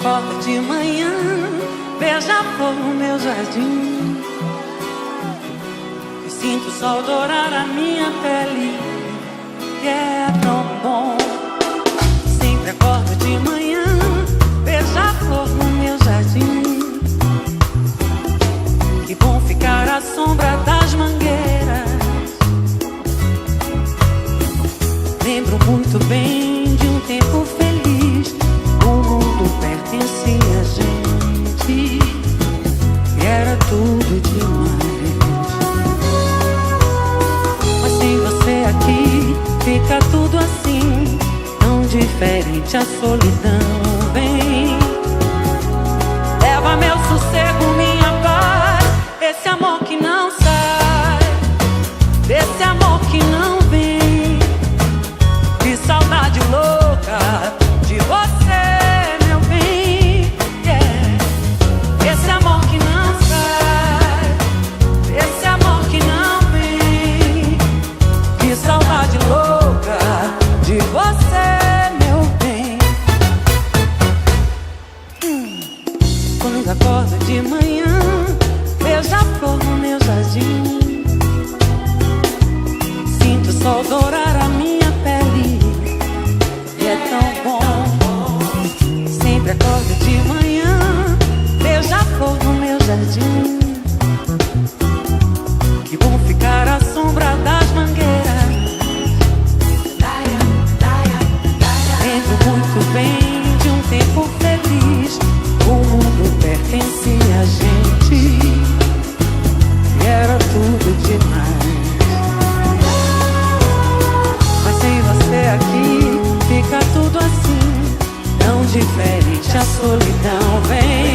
acorda de manhã, beija a flor no meu jardim, e sinto o sol dourar a minha pele, que é tão bom. Sempre acorda de manhã, beija a flor no meu jardim, que bom ficar à sombra das mangueiras. Lembro muito bem de um tempo feliz, o mundo pertencia a gente e era tudo demais. Mas sem você aqui, fica tudo assim, tão diferente. A solidão vem, leva meu sossego, minha paz, esse amor que não sai, desse amor que não vem. Que saudade louca de você, meu bem, yeah. Esse amor que não sai, esse amor que não vem. Que saudade louca de você, meu bem. Quando acorda de manhã, beija a flor no meu jardim, sinto o sol dourar a minha pele, e é tão bom. Sempre acordo de manhã, beija a flor no meu jardim, que bom ficar à sombra das mangueiras. Lembro muito bem de um tempo feliz, o mundo pertencia a gente e era tudo demais. Mas sem você aqui, fica tudo assim, tão diferente. A solidão vem,